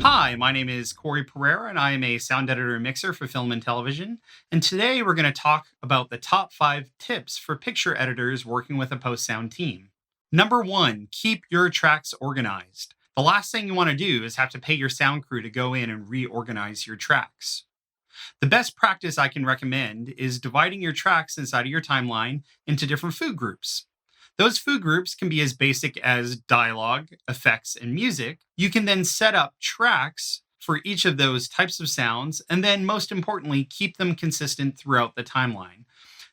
Hi, my name is Korey Pereira, and I am a sound editor and mixer for film and television. And today we're going to talk about the top 5 tips for picture editors working with a post sound team. Number 1, keep your tracks organized. The last thing you want to do is have to pay your sound crew to go in and reorganize your tracks. The best practice I can recommend is dividing your tracks inside of your timeline into different food groups. Those food groups can be as basic as dialogue, effects, and music. You can then set up tracks for each of those types of sounds, and then most importantly, keep them consistent throughout the timeline.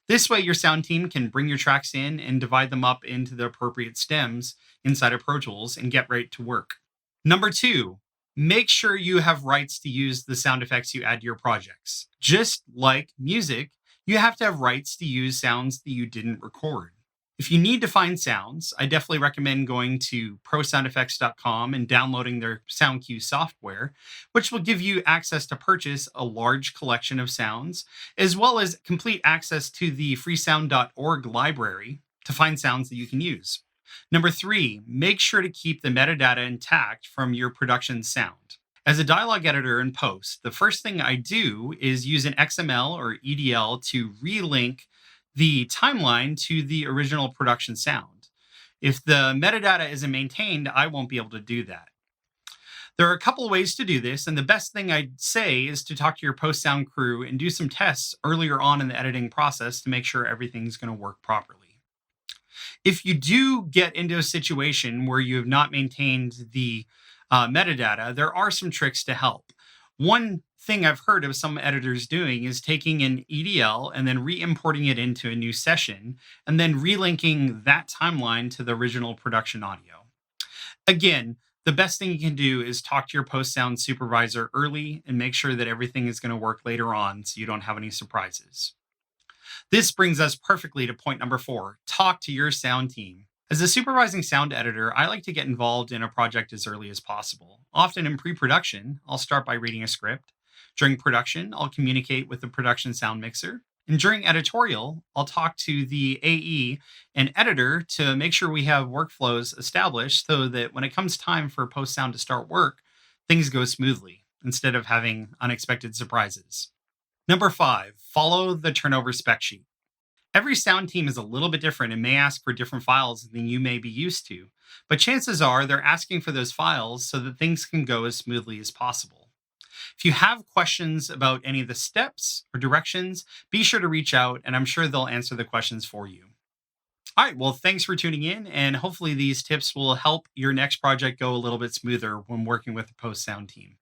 This way, your sound team can bring your tracks in and divide them up into the appropriate stems inside of Pro Tools and get right to work. Number 2, make sure you have rights to use the sound effects you add to your projects. Just like music, you have to have rights to use sounds that you didn't record. If you need to find sounds, I definitely recommend going to prosoundeffects.com and downloading their SoundQ software, which will give you access to purchase a large collection of sounds, as well as complete access to the freesound.org library to find sounds that you can use. Number 3, make sure to keep the metadata intact from your production sound. As a dialogue editor in post, the first thing I do is use an XML or EDL to relink the timeline to the original production sound. If the metadata isn't maintained, I won't be able to do that. There are a couple of ways to do this, and the best thing I'd say is to talk to your post sound crew and do some tests earlier on in the editing process to make sure everything's going to work properly. If you do get into a situation where you have not maintained the metadata, there are some tricks to help. One thing I've heard of some editors doing is taking an EDL and then re-importing it into a new session and then relinking that timeline to the original production audio. Again, the best thing you can do is talk to your post sound supervisor early and make sure that everything is going to work later on so you don't have any surprises. This brings us perfectly to point number 4, talk to your sound team. As a supervising sound editor, I like to get involved in a project as early as possible. Often in pre-production, I'll start by reading a script. During production, I'll communicate with the production sound mixer. And during editorial, I'll talk to the AE and editor to make sure we have workflows established so that when it comes time for post sound to start work, things go smoothly instead of having unexpected surprises. Number 5, follow the turnover spec sheet. Every sound team is a little bit different and may ask for different files than you may be used to, but chances are they're asking for those files so that things can go as smoothly as possible. If you have questions about any of the steps or directions, be sure to reach out and I'm sure they'll answer the questions for you. All right, well, thanks for tuning in, and hopefully these tips will help your next project go a little bit smoother when working with the post sound team.